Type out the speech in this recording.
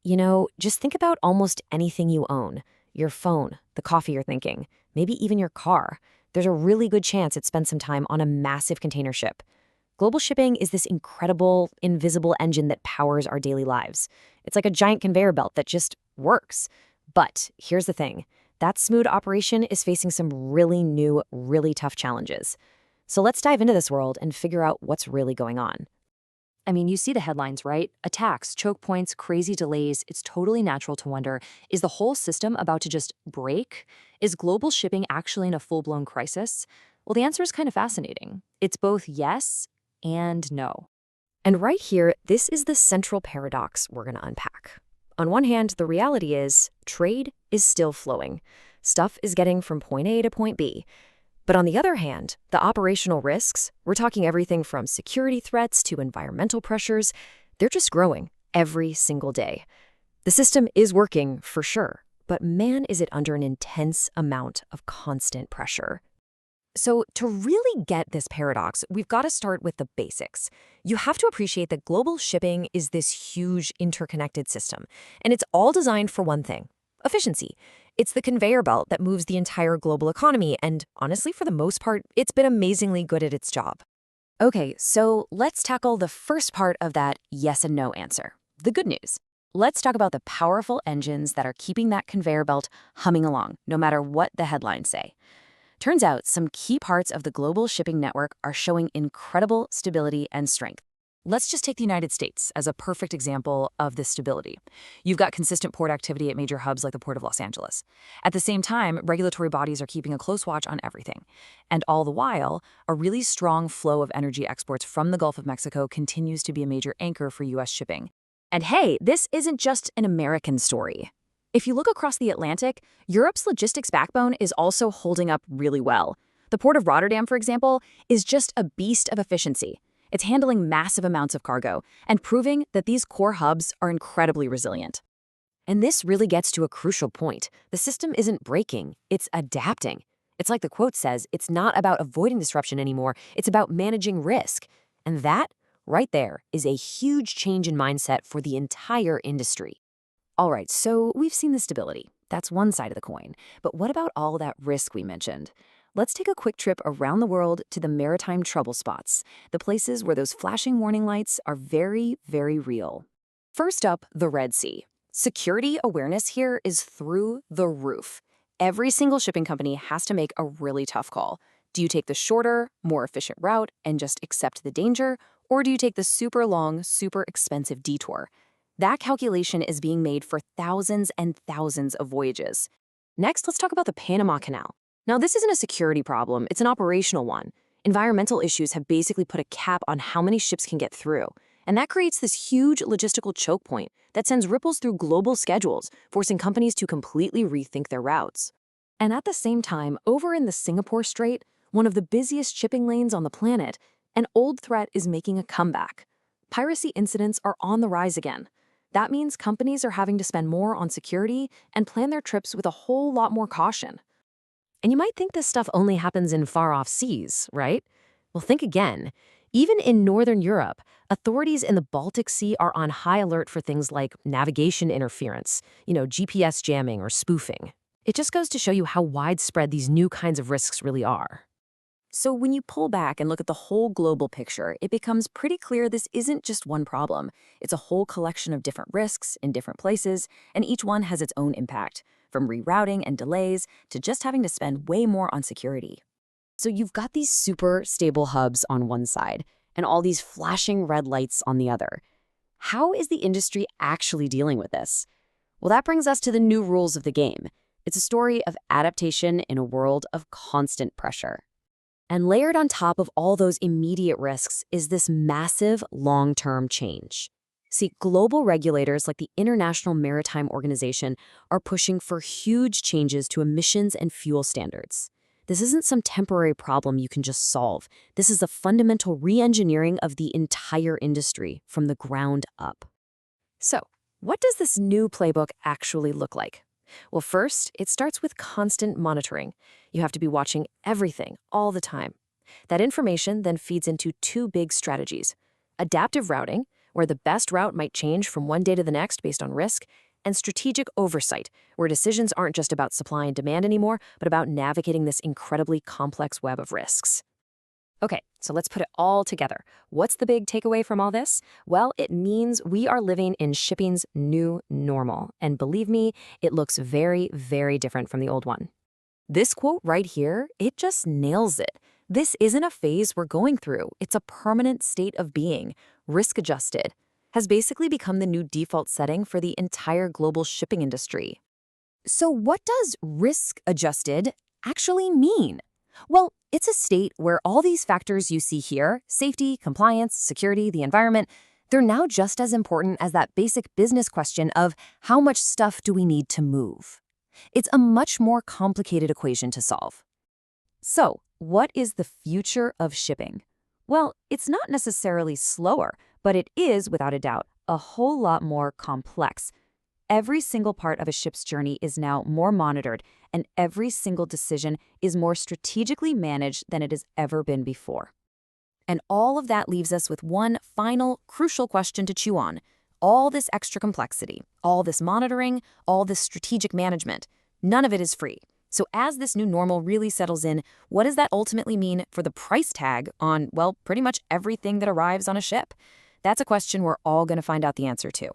Just think about almost anything you own. Your phone, the coffee you're thinking, maybe even your car. There's a really good chance it spent some time on a massive container ship. Global shipping is this incredible, invisible engine that powers our daily lives. It's like a giant conveyor belt that just works. But here's the thing. That smooth operation is facing some really new, really tough challenges. So let's dive into this world and figure out what's really going on. I mean, you see the headlines, right? Attacks, choke points, crazy delays. It's totally natural to wonder, is the whole system about to just break? Is global shipping actually in a full-blown crisis? Well, the answer is kind of fascinating. It's both yes and no. And right here, this is the central paradox we're going to unpack. On one hand, the reality is trade is still flowing. Stuff is getting from point A to point B. But on the other hand, the operational risks, we're talking everything from security threats to environmental pressures, they're just growing every single day. The system is working for sure, but man, is it under an intense amount of constant pressure. So to really get this paradox, we've got to start with the basics. You have to appreciate that global shipping is this huge interconnected system, and it's all designed for one thing: efficiency. It's the conveyor belt that moves the entire global economy, and honestly, for the most part, it's been amazingly good at its job. Okay, so let's tackle the first part of that yes and no answer, the good news. Let's talk about the powerful engines that are keeping that conveyor belt humming along, no matter what the headlines say. Turns out some key parts of the global shipping network are showing incredible stability and strength. Let's just take the United States as a perfect example of this stability. You've got consistent port activity at major hubs like the Port of Los Angeles. At the same time, regulatory bodies are keeping a close watch on everything. And all the while, a really strong flow of energy exports from the Gulf of Mexico continues to be a major anchor for U.S. shipping. And hey, this isn't just an American story. If you look across the Atlantic, Europe's logistics backbone is also holding up really well. The Port of Rotterdam, for example, is just a beast of efficiency. It's handling massive amounts of cargo and proving that these core hubs are incredibly resilient. And this really gets to a crucial point. The system isn't breaking, it's adapting. It's like the quote says, it's not about avoiding disruption anymore, it's about managing risk. And that, right there, is a huge change in mindset for the entire industry. All right, so we've seen the stability. That's one side of the coin. But what about all that risk we mentioned? Let's take a quick trip around the world to the maritime trouble spots, the places where those flashing warning lights are very, very real. First up, the Red Sea. Security awareness here is through the roof. Every single shipping company has to make a really tough call. Do you take the shorter, more efficient route and just accept the danger, or do you take the super long, super expensive detour? That calculation is being made for thousands and thousands of voyages. Next, let's talk about the Panama Canal. Now, this isn't a security problem, it's an operational one. Environmental issues have basically put a cap on how many ships can get through. And that creates this huge logistical choke point that sends ripples through global schedules, forcing companies to completely rethink their routes. And at the same time, over in the Singapore Strait, one of the busiest shipping lanes on the planet, an old threat is making a comeback. Piracy incidents are on the rise again. That means companies are having to spend more on security and plan their trips with a whole lot more caution. And you might think this stuff only happens in far-off seas, right? Well, think again. Even in Northern Europe, authorities in the Baltic Sea are on high alert for things like navigation interference, GPS jamming or spoofing. It just goes to show you how widespread these new kinds of risks really are. So when you pull back and look at the whole global picture, it becomes pretty clear this isn't just one problem. It's a whole collection of different risks in different places, and each one has its own impact, from rerouting and delays to just having to spend way more on security. So you've got these super stable hubs on one side and all these flashing red lights on the other. How is the industry actually dealing with this? Well, that brings us to the new rules of the game. It's a story of adaptation in a world of constant pressure. And layered on top of all those immediate risks is this massive long-term change. See, global regulators like the International Maritime Organization are pushing for huge changes to emissions and fuel standards. This isn't some temporary problem you can just solve. This is a fundamental re-engineering of the entire industry from the ground up. So, what does this new playbook actually look like? Well, first, it starts with constant monitoring. You have to be watching everything all the time. That information then feeds into two big strategies: adaptive routing, where the best route might change from one day to the next based on risk, and strategic oversight, where decisions aren't just about supply and demand anymore, but about navigating this incredibly complex web of risks. Okay, so let's put it all together. What's the big takeaway from all this? Well, it means we are living in shipping's new normal. And believe me, it looks very, very different from the old one. This quote right here, it just nails it. This isn't a phase we're going through. It's a permanent state of being, risk-adjusted, has basically become the new default setting for the entire global shipping industry. So what does risk-adjusted actually mean? Well, it's a state where all these factors you see here, safety, compliance, security, the environment, they're now just as important as that basic business question of how much stuff do we need to move? It's a much more complicated equation to solve. So, what is the future of shipping? Well, it's not necessarily slower, but it is, without a doubt, a whole lot more complex. Every single part of a ship's journey is now more monitored, and every single decision is more strategically managed than it has ever been before. And all of that leaves us with one final, crucial question to chew on. All this extra complexity, all this monitoring, all this strategic management, none of it is free. So as this new normal really settles in, what does that ultimately mean for the price tag on, well, pretty much everything that arrives on a ship? That's a question we're all going to find out the answer to.